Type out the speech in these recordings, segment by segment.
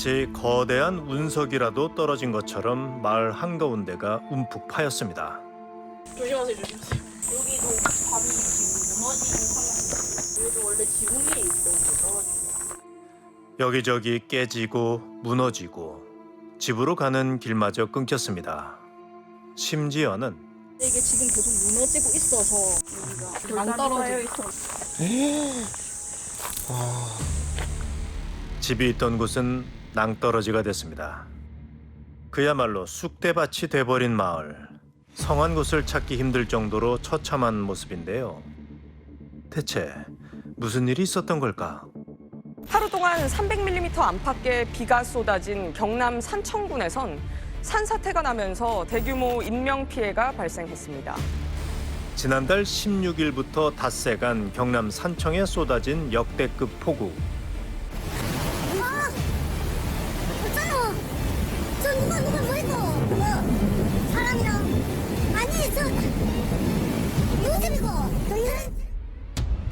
마치 거대한 운석이라도 떨어진 것처럼 마을 한가운데가 움푹 파였습니다. 조심하세요, 조심하세요. 여기도 밤이 지금 무너지는 상황이에요. 여기도 원래 지붕 위에 있던 게 떨어진 거예요. 여기저기 깨지고 무너지고 집으로 가는 길마저 끊겼습니다. 심지어는 이게 지금 계속 무너지고 있어서 여기가 안 떨어져 있어. 집이 있던 곳은 낭떠러지가 됐습니다. 그야말로 쑥대밭이 돼버린 마을. 성한 곳을 찾기 힘들 정도로 처참한 모습인데요. 대체 무슨 일이 있었던 걸까? 하루 동안 300mm 안팎의 비가 쏟아진 경남 산청군에선 산사태가 나면서 대규모 인명피해가 발생했습니다. 지난달 16일부터 닷새간 경남 산청에 쏟아진 역대급 폭우. 저 누가 뭐 했고 그거 사람이랑 아니 저 요즘이고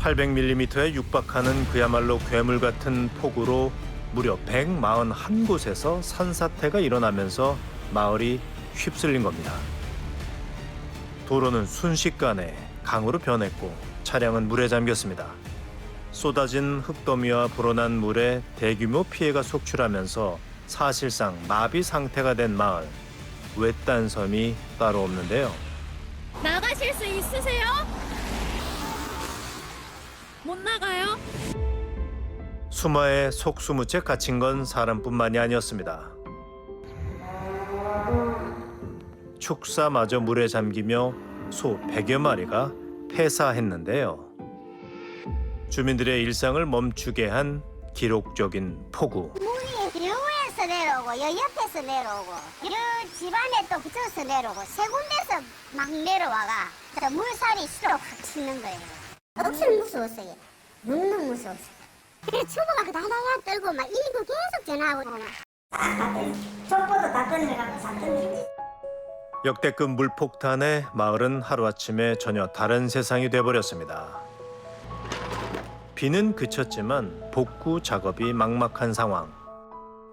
800mm에 육박하는 그야말로 괴물 같은 폭우로 무려 141곳에서 산사태가 일어나면서 마을이 휩쓸린 겁니다. 도로는 순식간에 강으로 변했고 차량은 물에 잠겼습니다. 쏟아진 흙더미와 불어난 물에 대규모 피해가 속출하면서 사실상 마비 상태가 된 마을. 외딴 섬이 따로 없는데요. 나가실 수 있으세요? 못 나가요? 수마에 속수무책 갇힌 건 사람뿐만이 아니었습니다. 축사마저 물에 잠기며 소 100여 마리가 폐사했는데요. 주민들의 일상을 멈추게 한 기록적인 폭우. 물이 여우에서 내려오고 여 옆에서 내려오고 여 집안에 또 붙여서 내려오고 세 군데서 막 내려와가 저 물살이 수로 확 치는 거예요. 엄청 무서웠어요. 너무 무서웠어요. 그래서 초보가 다다다 떨고 막 일부 계속 전화하고 막 족보도 다 끊어가고 다 끊어. 역대급 물폭탄에 마을은 하루아침에 전혀 다른 세상이 돼버렸습니다. 비는 그쳤지만 복구 작업이 막막한 상황.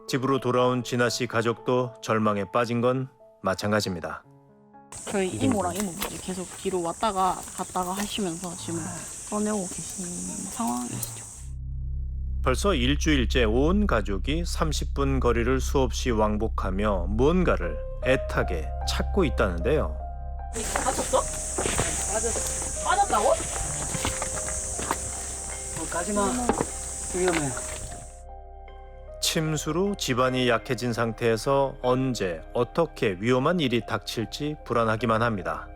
집으로 돌아온 진아 씨 가족도 절망에 빠진 건 마찬가지입니다. 저희 이모랑 이모분이 계속 뒤로 왔다가 갔다가 하시면서 지금 꺼내고 계신 상황이시죠. 벌써 일주일째 온 가족이 30분 거리를 수없이 왕복하며 무언가를 애타게 찾고 있다는데요. 다쳤어? 빠졌다고? 가지마. 위험해. 침수로 집안이 약해진 상태에서 언제 어떻게 위험한 일이 닥칠지 불안하기만 합니다.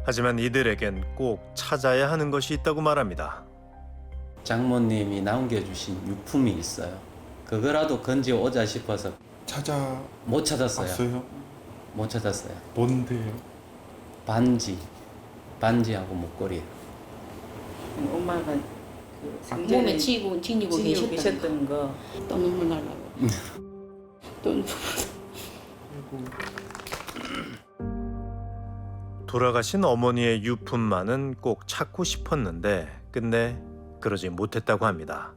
하지만 이들에겐 꼭 찾아야 하는 것이 있다고 말합니다. 장모님이 남겨주신 유품이 있어요. 그거라도 건져오자 싶어서 못 찾았어요. 찾아봤어요? 못 찾았어요. 뭔데요? 반지하고 목걸이. 엄마가 그 몸에 지니고 계셨던 거 또 눈물 날라고. 또 돌아가신 어머니의 유품만은 꼭 찾고 싶었는데 끝내 그러지 못했다고 합니다.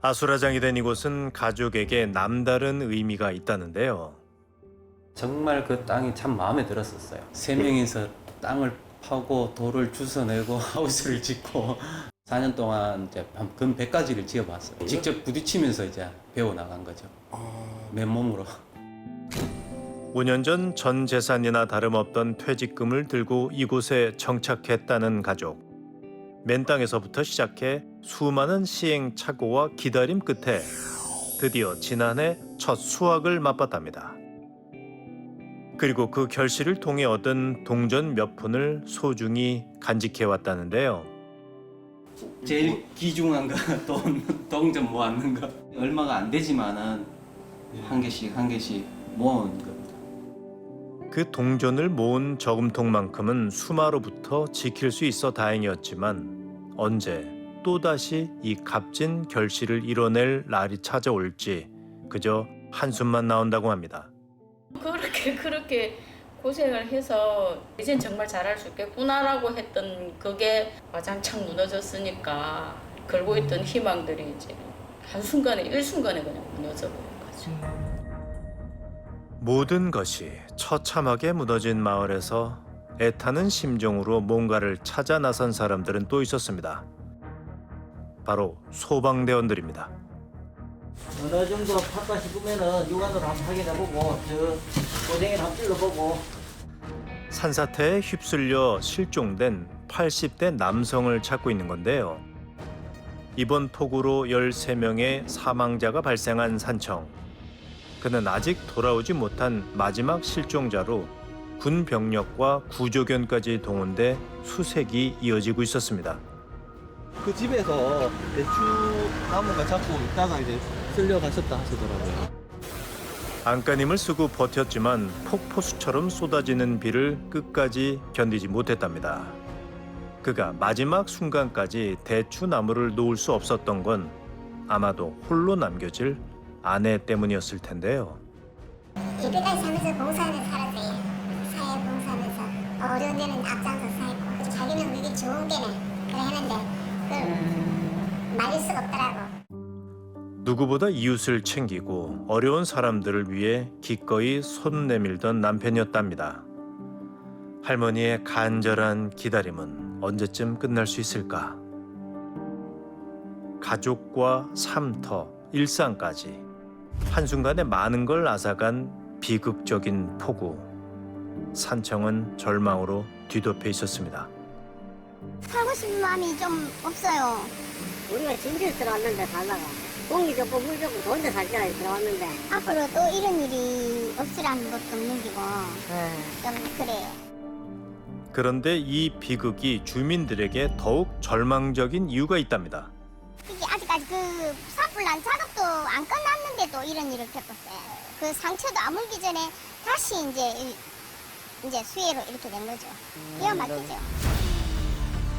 아수라장이 된 이곳은 가족에게 남다른 의미가 있다는데요. 정말 그 땅이 참 마음에 들었었어요. 세 명이서 땅을 파고 돌을 주워내고 하우스를 짓고 4년 동안 이제 금 100가지를 지어봤어요. 직접 부딪히면서 이제 배워나간 거죠. 맨몸으로. 5년 전 재산이나 다름없던 퇴직금을 들고 이곳에 정착했다는 가족. 맨 땅에서부터 시작해 수많은 시행착오와 기다림 끝에 드디어 지난해 첫 수확을 맛봤답니다. 그리고 그 결실을 통해 얻은 동전 몇 푼을 소중히 간직해왔다는데요. 제일 귀중한 거 동전 모았는 거. 얼마가 안 되지만은 한 개씩 모은 겁니다. 그 동전을 모은 저금통만큼은 수마로부터 지킬 수 있어 다행이었지만 언제 또다시 이 값진 결실을 이뤄낼 날이 찾아올지 그저 한숨만 나온다고 합니다. 그렇게 고생을 해서 이젠 정말 잘할 수 있겠구나라고 했던 그게 와장창 무너졌으니까 걸고 있던 희망들이 이제 한순간에 일순간에 그냥 무너져 버려가지고. 모든 것이 처참하게 무너진 마을에서 애타는 심정으로 뭔가를 찾아 나선 사람들은 또 있었습니다. 바로 소방대원들입니다. 어느 정도 팠다 싶으면은 육안으로 한번 확인해보고 저 고생을 한번 찔러보고. 산사태에 휩쓸려 실종된 80대 남성을 찾고 있는 건데요. 이번 폭우로 13명의 사망자가 발생한 산청. 그는 아직 돌아오지 못한 마지막 실종자로 군 병력과 구조견까지 동원돼 수색이 이어지고 있었습니다. 그 집에서 배추 나무가 잡고 있다가 이제 쓸려가셨다 하시더라고요. 안간힘을 쓰고 버텼지만 폭포수처럼 쏟아지는 비를 끝까지 견디지 못했답니다. 그가 마지막 순간까지 대추나무를 놓을 수 없었던 건 아마도 홀로 남겨질 아내 때문이었을 텐데요. 이때까지 살면서 봉사는 살았어요. 사회 봉사하면서 어려운 데는 앞장서 살고 자기는 그게 좋은 게네 그래 했는데 그걸 말릴 수가 없더라고. 누구보다 이웃을 챙기고 어려운 사람들을 위해 기꺼이 손 내밀던 남편이었답니다. 할머니의 간절한 기다림은 언제쯤 끝날 수 있을까? 가족과 삶터, 일상까지 한순간에 많은 걸 앗아간 비극적인 폭우. 산청은 절망으로 뒤덮여 있었습니다. 살고 싶은 마음이 좀 없어요. 우리가 진지에 들어왔는데 살다가 공기 좋고 물 좋고 좋은 데 살잖아요. 들어왔는데 앞으로 또 이런 일이 없으라는 것도 느끼고 좀 그래요. 그런데 이 비극이 주민들에게 더욱 절망적인 이유가 있답니다. 이게 아직까지 그 산불 난 작업도 안 끝났는데도 이런 일을 겪었어요. 그 상처도 아물기 전에 다시 이제 수해로 이렇게 된 거죠. 기가 막히죠.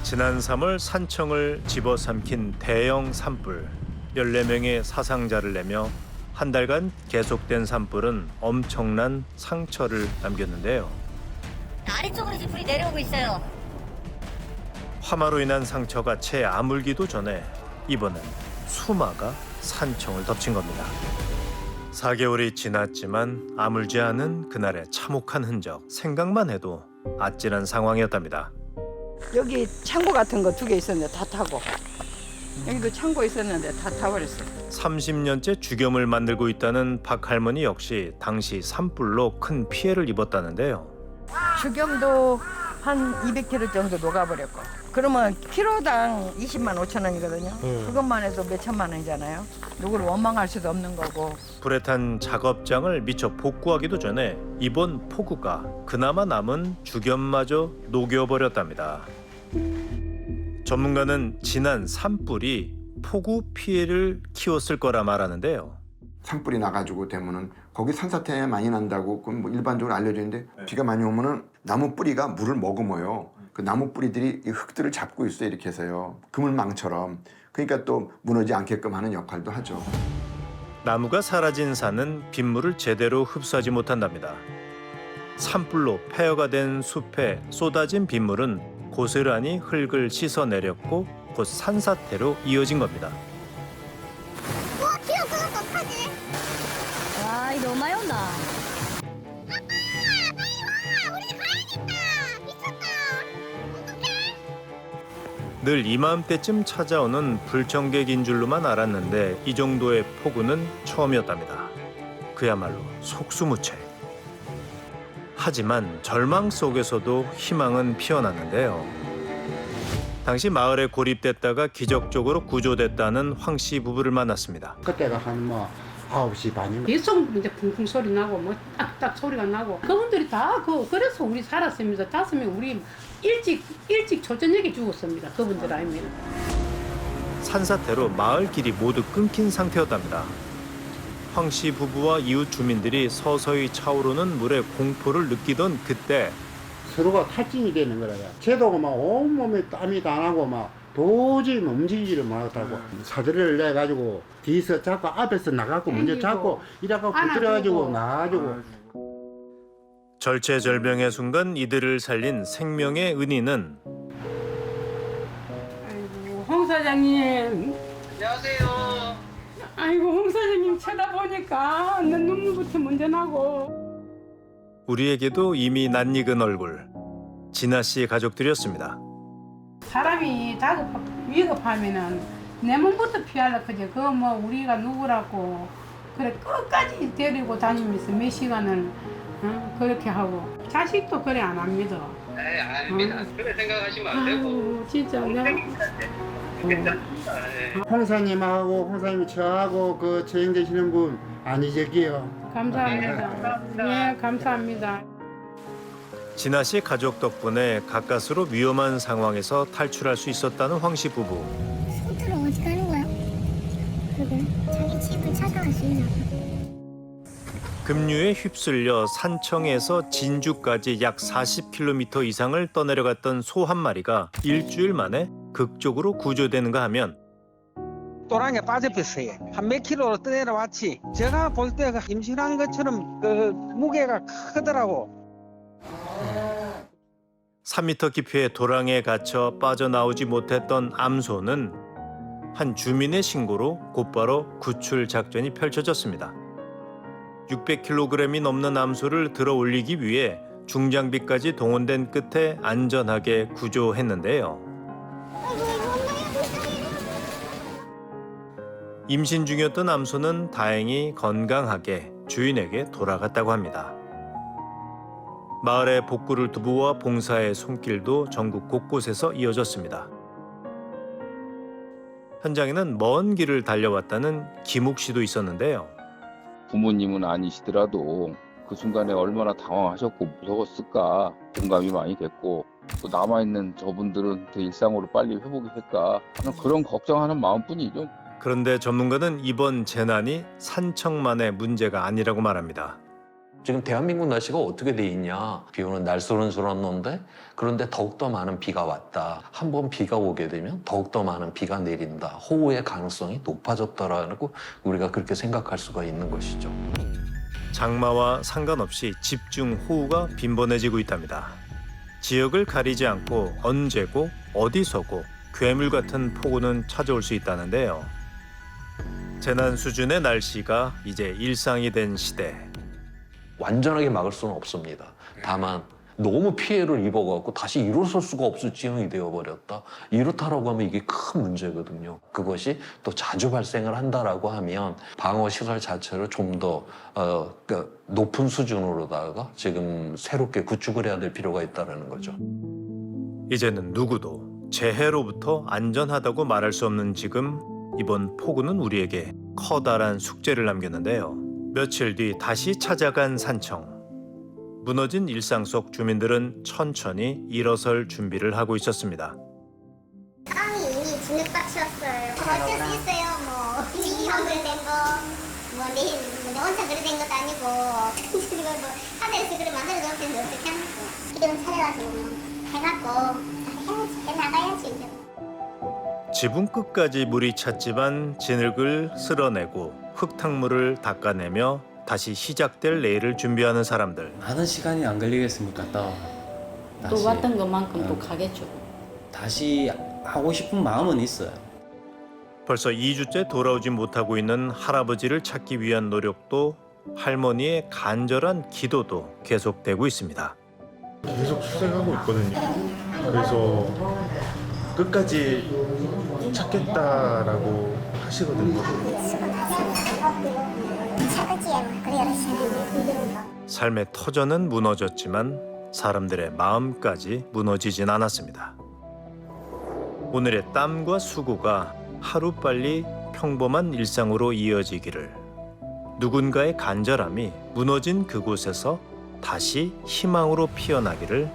지난 3월 산청을 집어삼킨 대형 산불. 14명의 사상자를 내며 한 달간 계속된 산불은 엄청난 상처를 남겼는데요. 아래쪽으로 지금 불이 내려오고 있어요. 화마로 인한 상처가 채 아물기도 전에 이번엔 수마가 산청을 덮친 겁니다. 4개월이 지났지만 아물지 않은 그날의 참혹한 흔적, 생각만 해도 아찔한 상황이었답니다. 여기 창고 같은 거 2개 있었는데 다 타고 여기도 창고 있었는데 다 타버렸어요. 30년째 죽염을 만들고 있다는 박 할머니 역시 당시 산불로 큰 피해를 입었다는데요. 주경도 한 200kg 정도 녹아버렸고 그러면 키로당 20만 5천 원이거든요. 그것만 해도 몇 천만 원이잖아요. 누구를 원망할 수도 없는 거고. 불에 탄 작업장을 미처 복구하기도 전에 이번 폭우가 그나마 남은 주겸마저 녹여버렸답니다. 전문가는 지난 산불이 폭우 피해를 키웠을 거라 말하는데요. 산불이 나가지고 되면은 거기 산사태 많이 난다고 그건 뭐 일반적으로 알려져 있는데 비가 많이 오면은 나무 뿌리가 물을 머금어요. 그 나무 뿌리들이 이 흙들을 잡고 있어요. 이렇게 해서요. 그물망처럼. 그러니까 또 무너지지 않게끔 하는 역할도 하죠. 나무가 사라진 산은 빗물을 제대로 흡수하지 못한답니다. 산불로 폐허가 된 숲에 쏟아진 빗물은 고스란히 흙을 씻어내렸고 곧 산사태로 이어진 겁니다. 우와, 비가 그것도 타지? 와, 이거 너무 많이 온다. 늘 이맘때쯤 찾아오는 불청객인 줄로만 알았는데 이 정도의 폭우는 처음이었답니다. 그야말로 속수무책. 하지만 절망 속에서도 희망은 피어났는데요. 당시 마을에 고립됐다가 기적적으로 구조됐다는 황 씨 부부를 만났습니다. 그때가 한 9시 반인가. 계속 이제 쿵쿵 소리 나고 뭐 딱딱 소리가 나고 그분들이 다 그래서 우리 살았습니다. 5명 우리 일찍 초저녁에 죽었습니다. 그분들 아니면. 산사태로 마을 길이 모두 끊긴 상태였답니다. 황 씨 부부와 이웃 주민들이 서서히 차오르는 물에 공포를 느끼던 그때 서로가 탈진이 되는 거라요. 쟤도 막 온몸에 땀이 다 나고 막 도저히 움직이지를 못하고 사다리를 내가지고 뒤에서 잡고 앞에서 나가고 먼저 잡고 이래갖고 붙들어가지고 나가지고. 절체절명의 순간 이들을 살린 생명의 은인은 아이고 홍 사장님. 안녕하세요. 아이고 홍 사장님 쳐다보니까 눈물부터 먼저 나고. 우리에게도 이미 낯익은 얼굴. 진아 씨 가족들이었습니다. 사람이 위급하면은 내 몸부터 피하려고 그지. 그거 뭐 우리가 누구라고 그래 끝까지 데리고 다니면서 몇 시간을 그렇게 하고 자식도 그래 안 합니다. 네, 아닙니다. 그래 생각하시면 안 되고. 아유, 진짜 내가 홍사님하고 홍사님 저하고 그 처형되시는 분 아니적이요. 감사합니다. 네, 감사합니다. 진아 씨 가족 덕분에 가까스로 위험한 상황에서 탈출할 수 있었다는 황 씨 부부. 손들어 어디 가는 거야? 그러게 자기 집을 찾아갈 수 있나? 급류에 휩쓸려 산청에서 진주까지 약 40km 이상을 떠내려갔던 소 한 마리가 일주일 만에 극적으로 구조되는가 하면 또랑에 빠져버렸어요. 한 몇 킬로로 떠내려왔지. 제가 볼 때 임신한 것처럼 그 무게가 크더라고. 3m 깊이의 도랑에 갇혀 빠져나오지 못했던 암소는 한 주민의 신고로 곧바로 구출 작전이 펼쳐졌습니다. 600kg이 넘는 암소를 들어 올리기 위해 중장비까지 동원된 끝에 안전하게 구조했는데요. 임신 중이었던 암소는 다행히 건강하게 주인에게 돌아갔다고 합니다. 마을의 복구를 두부와 봉사의 손길도 전국 곳곳에서 이어졌습니다. 현장에는 먼 길을 달려왔다는 김욱 씨도 있었는데요. 부모님은 아니시더라도 그 순간에 얼마나 당황하셨고 무서웠을까 공감이 많이 됐고 또 남아있는 저분들은 그 일상으로 빨리 회복이 될까 하는 그런 걱정하는 마음뿐이죠. 그런데 전문가는 이번 재난이 산청만의 문제가 아니라고 말합니다. 지금 대한민국 날씨가 어떻게 돼 있냐. 비 오는 날 쏘는데 그런데 더욱더 많은 비가 왔다. 한번 비가 오게 되면 더욱더 많은 비가 내린다. 호우의 가능성이 높아졌다라고 우리가 그렇게 생각할 수가 있는 것이죠. 장마와 상관없이 집중 호우가 빈번해지고 있답니다. 지역을 가리지 않고 언제고 어디서고 괴물 같은 폭우는 찾아올 수 있다는데요. 재난 수준의 날씨가 이제 일상이 된 시대. 완전하게 막을 수는 없습니다. 다만 너무 피해를 입어갖고 다시 일어설 수가 없을 지형이 되어버렸다. 이렇다라고 하면 이게 큰 문제거든요. 그것이 또 자주 발생을 한다라고 하면 방어시설 자체를 좀 더 높은 수준으로다가 지금 새롭게 구축을 해야 될 필요가 있다는 거죠. 이제는 누구도 재해로부터 안전하다고 말할 수 없는 지금 이번 폭우는 우리에게 커다란 숙제를 남겼는데요. 며칠 뒤 다시 찾아간 산청. 무너진 일상 속 주민들은 천천히 일어설 준비를 하고 있었습니다. 땅이 이미 진흙밭이었어요. 어쩔 수 있어요. 뭐 지형 그려된 거, 뭐 내일 온천 그려된 것도 아니고 그리고 뭐 하늘에서 그걸 만들어 놓을 텐데 어떻게 합니까? 기름 차려가지고 해갖고 해나가야지 이제. 지붕 끝까지 물이 찼지만 진흙을 쓸어내고 흙탕물을 닦아내며 다시 시작될 내일을 준비하는 사람들. 많은 시간이 안 걸리겠습니까? 또 왔던 것만큼 또 가겠죠. 다시 하고 싶은 마음은 있어요. 벌써 2주째 돌아오지 못하고 있는 할아버지를 찾기 위한 노력도 할머니의 간절한 기도도 계속되고 있습니다. 계속 수색하고 있거든요. 그래서 끝까지 찾겠다라고 하시거든요. 삶의 터전은 무너졌지만 사람들의 마음까지 무너지진 않았습니다. 오늘의 땀과 수고가 하루빨리 평범한 일상으로 이어지기를, 누군가의 간절함이 무너진 그곳에서 다시 희망으로 피어나기를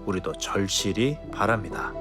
우리도 절실히 바랍니다.